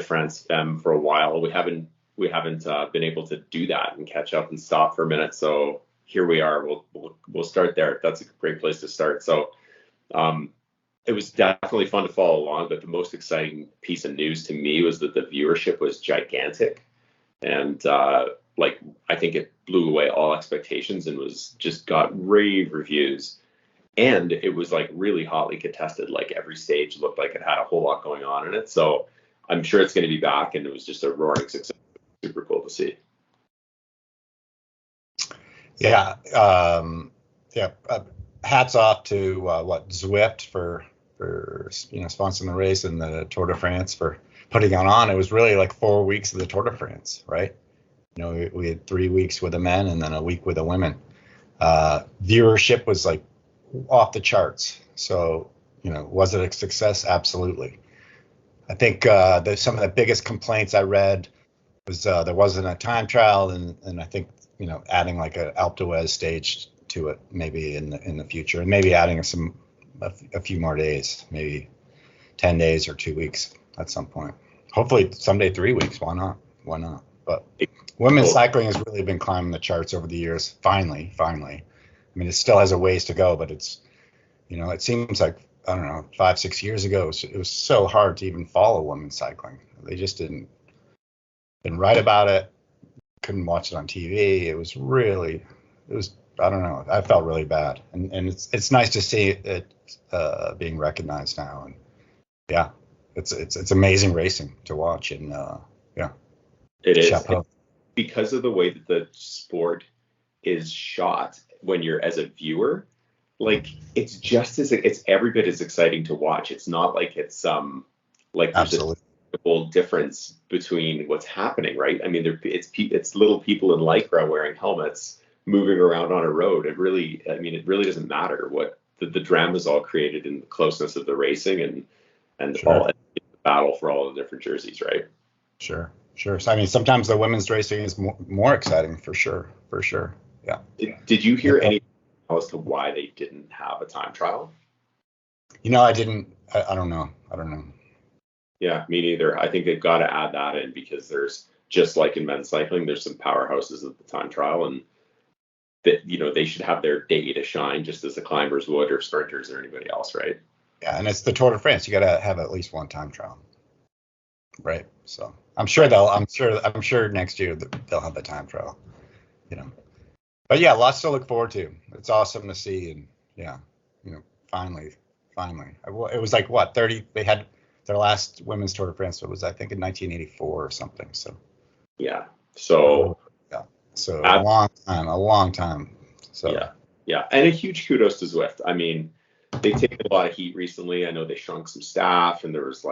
de France Femme for a while. We haven't been able to do that and catch up and stop for a minute. So here we are. We'll start there. That's a great place to start. So it was definitely fun to follow along, but the most exciting piece of news to me was that the viewership was gigantic, and I think it blew away all expectations and was just got rave reviews. And it was like really hotly contested. Like every stage looked like it had a whole lot going on in it. So I'm sure it's going to be back, and it was just a roaring success. Super cool to see. Yeah. Hats off to Zwift for sponsoring the race, and the Tour de France for putting it on. It was really like 4 weeks of the Tour de France, right? We had 3 weeks with the men and then a week with the women. Viewership was like off the charts. So, was it a success? Absolutely. I think some of the biggest complaints I read was there wasn't a time trial, and I think adding like an Alpe d'Huez stage to it maybe in the future, and maybe adding a few more days, maybe 10 days or 2 weeks at some point. Hopefully someday 3 weeks. Why not? But women's cycling has really been climbing the charts over the years. Finally. I mean, it still has a ways to go, but it's, it seems like, I don't know, 5-6 years ago, it was so hard to even follow women's cycling. They just didn't write about it, couldn't watch it on TV. It was, I don't know, I felt really bad. And it's nice to see it being recognized now. And yeah, it's amazing racing to watch. And yeah. It is. Chapeau. Because of the way that the sport is shot when you're as a viewer, like it's every bit as exciting to watch. It's not like it's like there's Absolutely. a bold difference between what's happening, right? I mean, it's little people in Lycra wearing helmets moving around on a road. It really doesn't matter what the drama is all created in the closeness of the racing and Sure. all the battle for all the different jerseys, right? Sure. So I mean, sometimes the women's racing is more exciting for sure. Yeah. Did you hear any as to why they didn't have a time trial? I didn't. I don't know. Yeah, me neither. I think they've got to add that in, because there's, just like in men's cycling, there's some powerhouses at the time trial, and that they should have their day to shine just as the climbers would, or sprinters, or anybody else, right? Yeah, and it's the Tour de France. You got to have at least one time trial, right? So I'm sure next year they'll have the time trial, But yeah, lots to look forward to. It's awesome to see, and yeah, finally. It was like what 30? They had their last women's Tour de France was, I think, in 1984 or something. So yeah, so a long time. So yeah, and a huge kudos to Zwift. I mean, they've taken a lot of heat recently. I know they shrunk some staff, and there was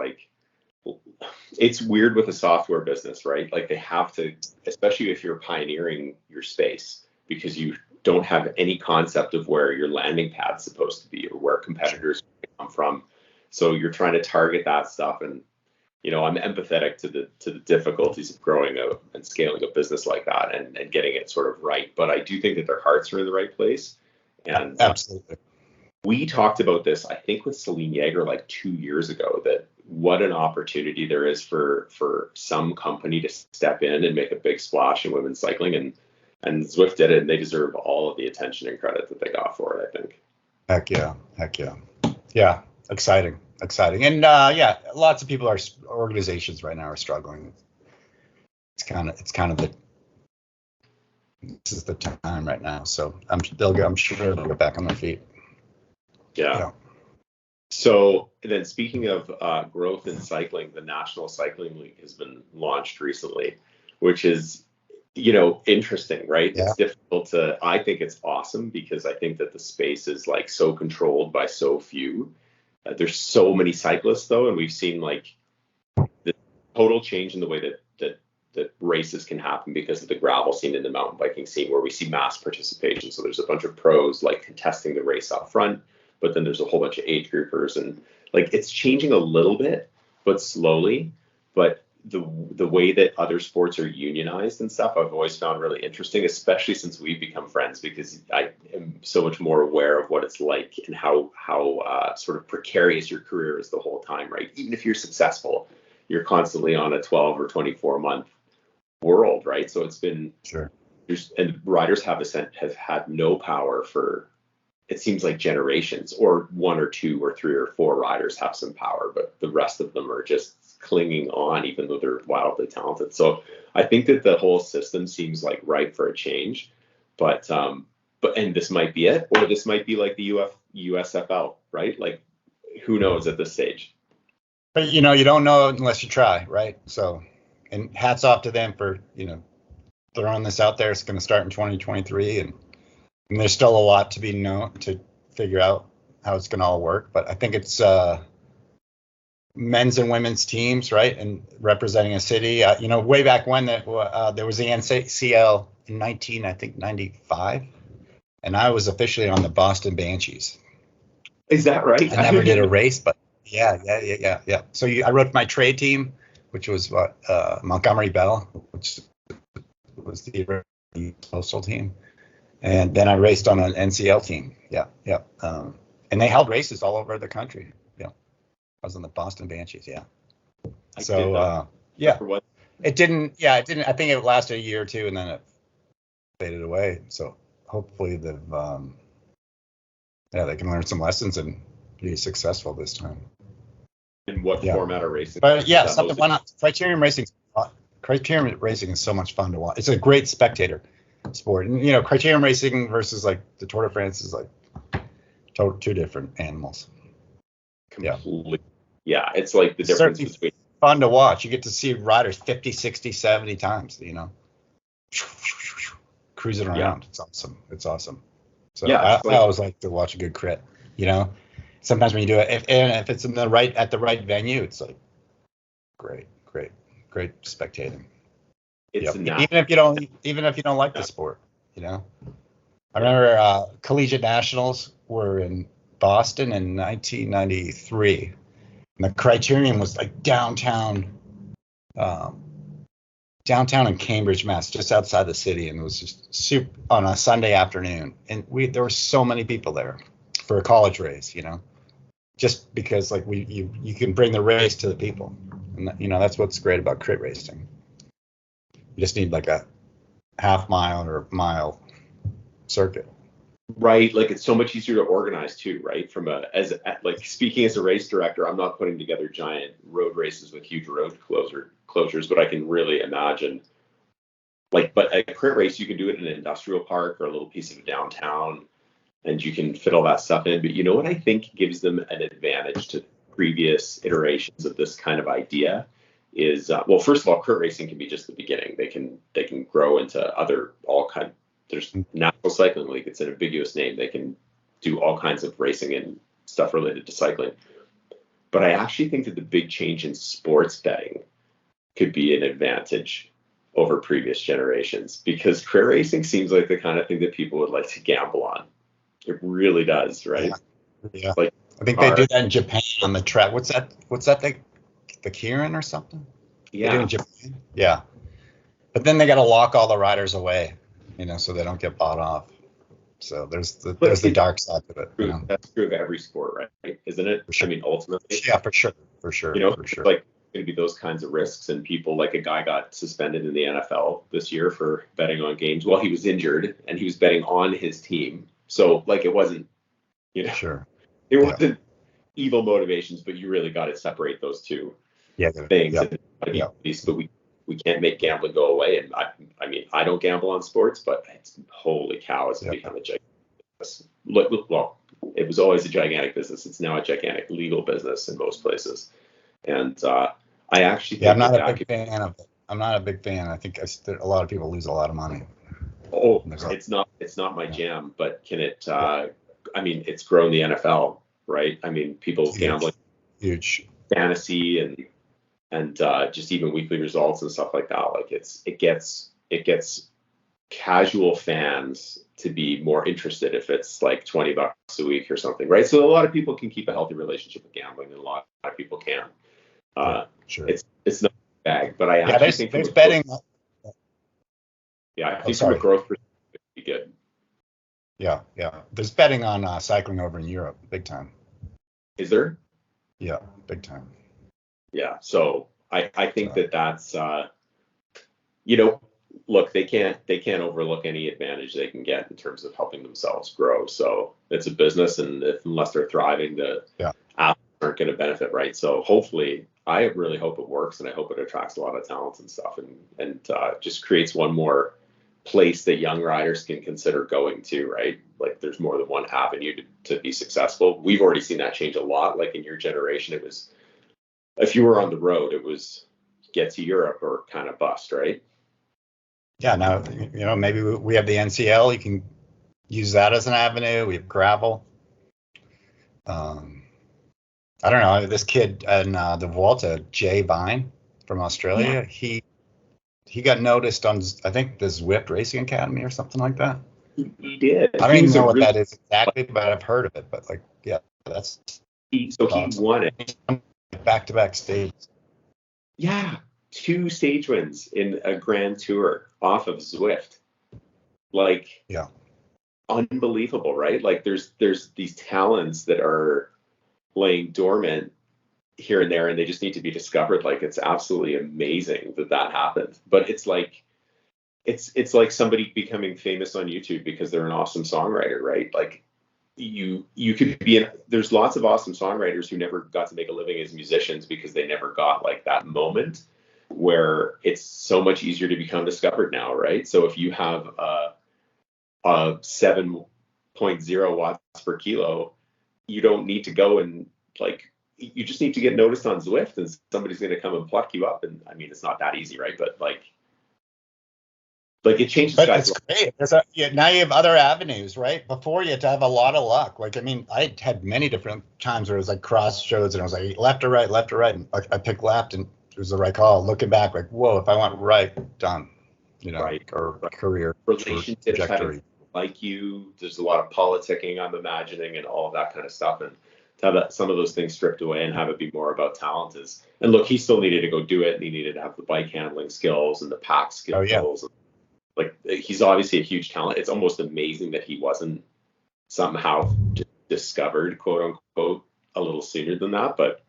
it's weird with a software business, right? Like they have to, especially if you're pioneering your space, because you don't have any concept of where your landing pad's supposed to be or where competitors come from. So you're trying to target that stuff. And, I'm empathetic to the difficulties of growing and scaling a business like that and getting it sort of right. But I do think that their hearts are in the right place. And absolutely. We talked about this, I think, with Celine Yeager like 2 years ago, that what an opportunity there is for some company to step in and make a big splash in women's cycling. And Zwift did it, and they deserve all of the attention and credit that they got for it, I think. Heck yeah. Yeah, exciting. And lots of organizations right now are struggling. It's kind of this is the time right now. So I'm sure they'll get back on their feet. Yeah. So then, speaking of growth in cycling, the National Cycling League has been launched recently, which is, interesting, right? Yeah. It's difficult I think it's awesome, because I think that the space is like so controlled by so few. There's so many cyclists though, and we've seen like the total change in the way that races can happen because of the gravel scene and the mountain biking scene, where we see mass participation. So there's a bunch of pros like contesting the race up front, but then there's a whole bunch of age groupers, and like it's changing a little bit, but slowly. But the way that other sports are unionized and stuff, I've always found really interesting, especially since we've become friends, because I am so much more aware of what it's like and how sort of precarious your career is the whole time, right? Even if you're successful, you're constantly on a 12 or 24 month world, right? So it's been Sure. and riders have had no power for, it seems like, generations, or one or two or three or four riders have some power, but the rest of them are just clinging on, even though they're wildly talented. So I think that the whole system seems like ripe for a change, but and this might be it, or this might be like the USFL, right? Like, who knows at this stage? But you don't know unless you try, right? So, and hats off to them for throwing this out there. It's going to start in 2023, and there's still a lot to be known to figure out how it's going to all work. But I think it's men's and women's teams, right, and representing a city. Way back when there was the NCL in 1995, and I was officially on the Boston Banshees. Is that right? I never did a race, but yeah. So I rode my trade team, which was Montgomery Bell, which was the postal team, and then I raced on an NCL team. Yeah. And they held races all over the country. Yeah, I was on the Boston Banshees. Yeah. It didn't. Yeah, it didn't. I think it lasted a year or two, and then it faded away. So hopefully they can learn some lessons and be successful this time. In what format of racing? But yeah, something. Why not? Criterium racing is so much fun to watch. It's a great spectator sport, and criterium racing versus like the Tour de France is like two different animals. Completely. Yeah, it's like the difference between. Fun to watch. You get to see riders 50, 60, 70 times. Cruising around. Yeah. It's awesome. So I always like to watch a good crit. Sometimes when you do it, if it's at the right venue, it's like great spectating. It's even if you don't like the sport. I remember collegiate nationals were in Boston in 1993, and the criterium was like downtown in Cambridge, Mass, just outside the city, and it was just super on a Sunday afternoon, and there were so many people there for a college race, just because like you can bring the race to the people, and that's what's great about crit racing. You just need like a half mile or mile circuit. Right, like it's so much easier to organize too, right? Speaking as a race director, I'm not putting together giant road races with huge road closures, but I can really imagine, but a crit race, you can do it in an industrial park or a little piece of downtown, and you can fit all that stuff in. But you know what I think gives them an advantage to previous iterations of this kind of idea is, first of all, crit racing can be just the beginning. They can grow into there's National Cycling League. It's an ambiguous name. They can do all kinds of racing and stuff related to cycling. But I actually think that the big change in sports betting could be an advantage over previous generations, because crit racing seems like the kind of thing that people would like to gamble on. It really does, right? Yeah. I think they do that in Japan on the track. What's that thing? The Kirin or something? Yeah. They do in Japan. Yeah. But then they got to lock all the riders away, so they don't get bought off. So there's the dark side of it. That's true of every sport, right? Isn't it? For sure. I mean, ultimately. Yeah, for sure. For sure. Like going to be those kinds of risks, and people, like a guy got suspended in the NFL this year for betting on games while he was injured, and he was betting on his team. So like it wasn't, sure. It wasn't evil motivations, but you really got to separate those two things. Yeah. But we can't make gambling go away. And I mean, I don't gamble on sports, but holy cow, it's become a gigantic business. Well, it was always a gigantic business. It's now a gigantic legal business in most places. And I actually think I'm not a big fan of it. I'm not a big fan. I think a lot of people lose a lot of money. Oh, it's not my jam, but can it? I mean, it's grown the NFL, right? I mean, people gambling, huge fantasy and just even weekly results and stuff like that. Like it gets casual fans to be more interested if it's like $20 a week or something, right? So a lot of people can keep a healthy relationship with gambling, and a lot of people can. Sure. It's not a bag, but I actually think there's betting. I think from a growth perspective, it'd be good. Yeah. There's betting on cycling over in Europe, big time. Is there? Yeah, big time. Yeah. So I think So, that's you know, look, they can't overlook any advantage they can get in terms of helping themselves grow. So it's a business, and unless they're thriving, the yeah. athletes aren't going to benefit, right? So hopefully, I really hope it works, and I hope it attracts a lot of talent and stuff, and just creates one more place that young riders can consider going to, right? Like there's more than one avenue to be successful. We've already seen that change a lot. Like in your generation, it was, if you were on the road, it was get to Europe or kind of bust, right? Yeah. Now, maybe we have the NCL. You can use that as an avenue. We have gravel. I don't know. This kid in the Vuelta, Jay Vine from Australia, he got noticed on, I think, the Zwift Racing Academy or something like that. He did. I don't He even was know a what really, that is exactly, but I've heard of it. But like, yeah, that's so he awesome. won it. Back-to-back stages. Yeah, 2 stage wins in a Grand Tour off of Zwift. Like, Yeah. unbelievable, right? Like there's these talents that are laying dormant here and there, and they just need to be discovered. Like it's absolutely amazing that happened. But it's like it's like somebody becoming famous on YouTube because they're an awesome songwriter, right? Like you could be in, there's lots of awesome songwriters who never got to make a living as musicians because they never got like that moment where it's so much easier to become discovered now, right? So if you have a 7.0 watts per kilo, you don't need to go and like, you just need to get noticed on Zwift and somebody's going to come and pluck you up. And I mean, it's not that easy, right? But like it changes But guys. it's great. Now you have other avenues, right? Before you had to have a lot of luck. Like, I mean, I had many different times where it was like crossroads and I was like left or right, left or right. And I picked left and it was the right call. Looking back, like, whoa, if I went right, done, Right. or Right. career Relationships having trajectory. like you, there's a lot of politicking, I'm imagining, and all of that kind of stuff. And to have some of those things stripped away and have it be more about talent is, and look, he still needed to go do it, and he needed to have the bike handling skills and the pack Oh, yeah. skills. Like he's obviously a huge talent. It's almost amazing that he wasn't somehow discovered, quote unquote, a little sooner than that. But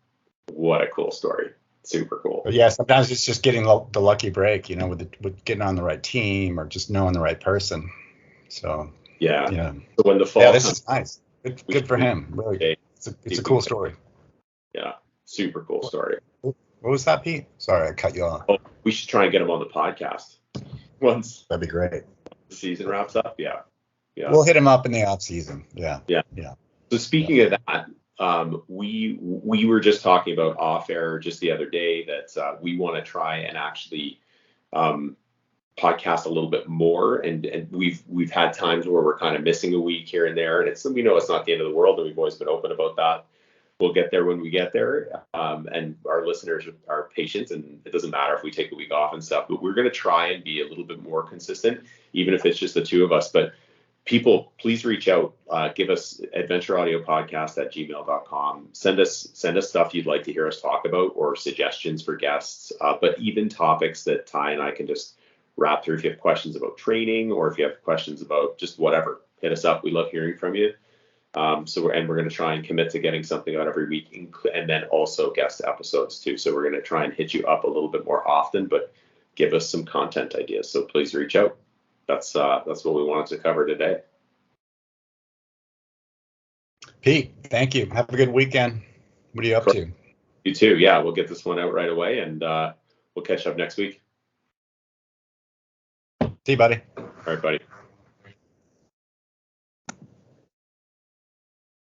what a cool story. Super cool. But yeah, sometimes it's just getting the lucky break, with getting on the right team or just knowing the right person. So, Yeah. yeah. So when the fall Yeah, this comes, is nice. Good for him. Really. It's a cool story. Yeah. Super cool story. What was that, Pete? Sorry, I cut you off. Oh, we should try and get him on the podcast once That'd be great. the season wraps up. Yeah. Yeah. We'll hit him up in the off season. Yeah. Yeah. Yeah. So speaking of that, we were just talking about off air just the other day that we want to try and actually podcast a little bit more, and we've had times where we're kind of missing a week here and there, and we know it's not the end of the world, and we've always been open about that. We'll get there when we get there, and our listeners are patient, and it doesn't matter if we take a week off and stuff, but we're going to try and be a little bit more consistent, even if it's just the two of us. But people, please reach out. Give us adventureaudiopodcast@gmail.com. Send us stuff you'd like to hear us talk about or suggestions for guests, but even topics that Ty and I can just wrap through. If you have questions about training or if you have questions about just whatever, hit us up. We love hearing from you. We're going to try and commit to getting something out every week, and then also guest episodes too. So we're going to try and hit you up a little bit more often, but give us some content ideas. So please reach out. That's what we wanted to cover today. Pete, thank you. Have a good weekend. What are you up to? You too. Yeah, we'll get this one out right away, and we'll catch up next week. See you, buddy. All right, buddy.